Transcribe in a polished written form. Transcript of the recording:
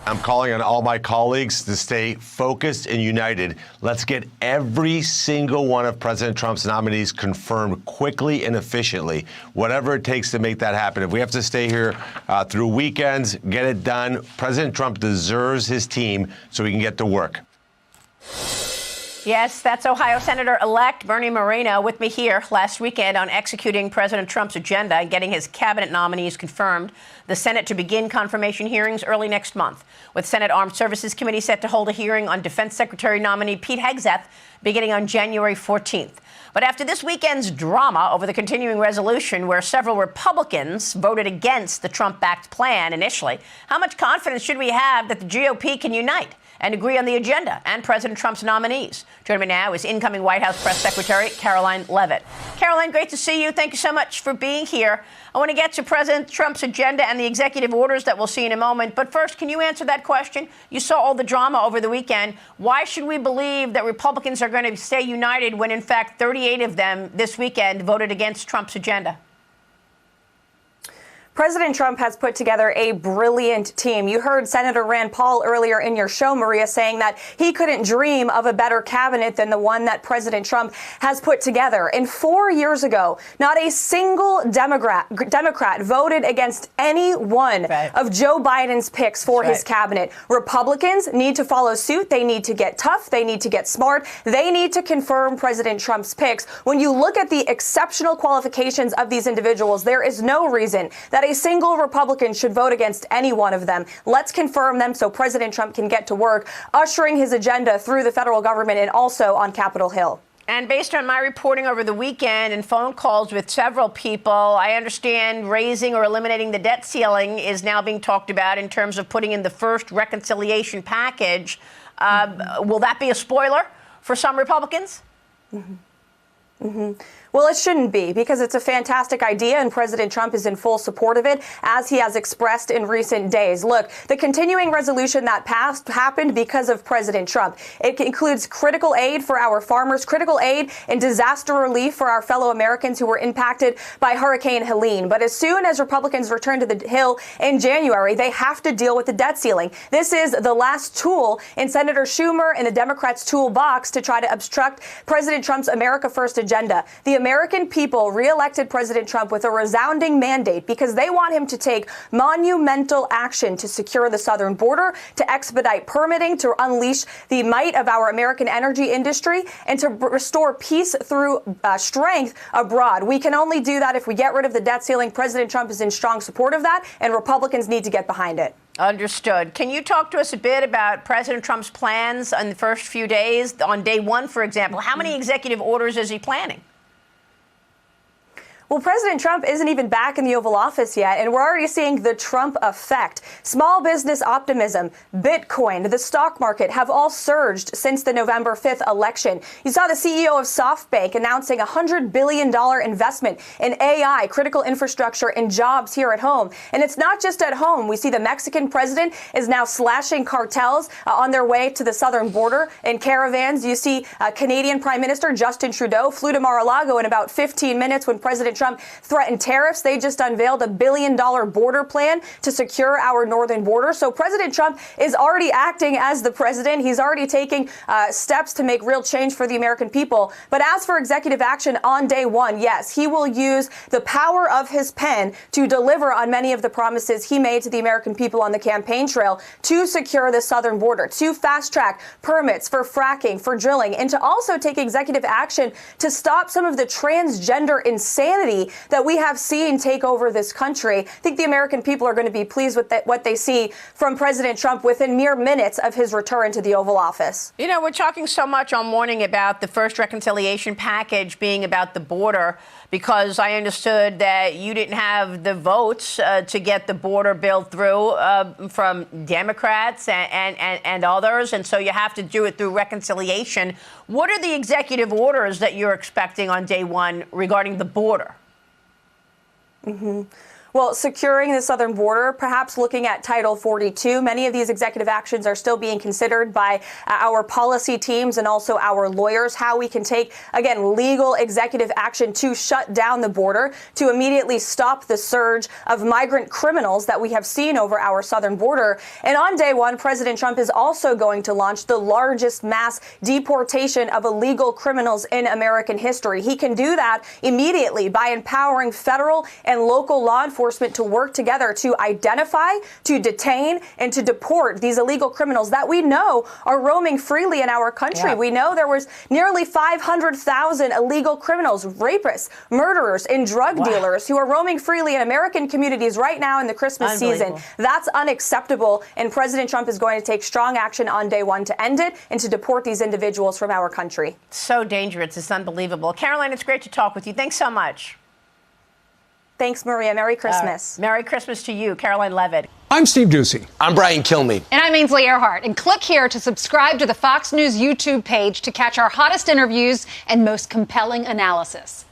I'm calling on all my colleagues to stay focused and united. Let's get every single one of President Trump's nominees confirmed quickly and efficiently, whatever it takes to make that happen. If we have to stay here through weekends, get it done. President Trump deserves his team so he can get to work. Yes, that's Ohio Senator-elect Bernie Moreno with me here last weekend on executing President Trump's agenda and getting his cabinet nominees confirmed. The Senate to begin confirmation hearings early next month, with Senate Armed Services Committee set to hold a hearing on Defense Secretary nominee Pete Hegseth beginning on January 14th. But after this weekend's drama over the continuing resolution where several Republicans voted against the Trump-backed plan initially, how much confidence should we have that the GOP can unite and agree on the agenda and President Trump's nominees? Joining me now is incoming White House Press Secretary Karoline Leavitt. Karoline, great to see you. Thank you so much for being here. I want to get to President Trump's agenda and the executive orders that we'll see in a moment. But first, can you answer that question? You saw all the drama over the weekend. Why should we believe that Republicans are going to stay united when, in fact, 38 of them this weekend voted against Trump's agenda? President Trump has put together a brilliant team. You heard Senator Rand Paul earlier in your show, Maria, saying that he couldn't dream of a better cabinet than the one that President Trump has put together. And 4 years ago, not a single Democrat voted against any one of Joe Biden's picks for his cabinet. Republicans need to follow suit. They need to get tough. They need to get smart. They need to confirm President Trump's picks. When you look at the exceptional qualifications of these individuals, there is no reason that a single Republican should vote against any one of them. Let's confirm them so President Trump can get to work, ushering his agenda through the federal government and also on Capitol Hill. And based on my reporting over the weekend and phone calls with several people, I understand raising or eliminating the debt ceiling is now being talked about in terms of putting in the first reconciliation package. Will that be a spoiler for some Republicans? Well, it shouldn't be, because it's a fantastic idea and President Trump is in full support of it, as he has expressed in recent days. Look, the continuing resolution that passed happened because of President Trump. It includes critical aid for our farmers, critical aid and disaster relief for our fellow Americans who were impacted by Hurricane Helene. But as soon as Republicans return to the Hill in January, they have to deal with the debt ceiling. This is the last tool in Senator Schumer and the Democrats' toolbox to try to obstruct President Trump's America First agenda. The American people reelected President Trump with a resounding mandate because they want him to take monumental action to secure the southern border, to expedite permitting, to unleash the might of our American energy industry, and to restore peace through strength abroad. We can only do that if we get rid of the debt ceiling. President Trump is in strong support of that, and Republicans need to get behind it. Understood. Can you talk to us a bit about President Trump's plans on the first few days? On day one, for example, how many executive orders is he planning? Well, President Trump isn't even back in the Oval Office yet, and we're already seeing the Trump effect. Small business optimism, Bitcoin, the stock market have all surged since the November 5th election. You saw the CEO of SoftBank announcing a $100 billion investment in AI, critical infrastructure, and jobs here at home. And it's not just at home. We see the Mexican president is now slashing cartels on their way to the southern border in caravans. You see Canadian Prime Minister Justin Trudeau flew to Mar-a-Lago in about 15 minutes when President Trump threatened tariffs. They just unveiled a $1 billion border plan to secure our northern border. So President Trump is already acting as the president. He's already taking steps to make real change for the American people. But as for executive action on day one, yes, he will use the power of his pen to deliver on many of the promises he made to the American people on the campaign trail to secure the southern border, to fast track permits for fracking, for drilling, and to also take executive action to stop some of the transgender insanity that we have seen take over this country. I think the American people are going to be pleased with what they see from President Trump within mere minutes of his return to the Oval Office. You know, we're talking so much all morning about the first reconciliation package being about the border, because I understood that you didn't have the votes to get the border bill through from Democrats and others, and so you have to do it through reconciliation. What are the executive orders that you're expecting on day one regarding the border? Well, securing the southern border, perhaps looking at Title 42. Many of these executive actions are still being considered by our policy teams and also our lawyers, how we can take, again, legal executive action to shut down the border, to immediately stop the surge of migrant criminals that we have seen over our southern border. And on day one, President Trump is also going to launch the largest mass deportation of illegal criminals in American history. He can do that immediately by empowering federal and local law enforcement to work together to identify, to detain, and to deport these illegal criminals that we know are roaming freely in our country. Yeah. We know there was nearly 500,000 illegal criminals, rapists, murderers, and drug dealers who are roaming freely in American communities right now in the Christmas season. That's unacceptable, and President Trump is going to take strong action on day one to end it and to deport these individuals from our country. So dangerous. It's unbelievable. Caroline, it's great to talk with you. Thanks so much. Thanks, Maria. Merry Christmas. Merry Christmas to you, Caroline Levitt. I'm Steve Doocy. I'm Brian Kilmeade. And I'm Ainsley Earhart. And click here to subscribe to the Fox News YouTube page to catch our hottest interviews and most compelling analysis.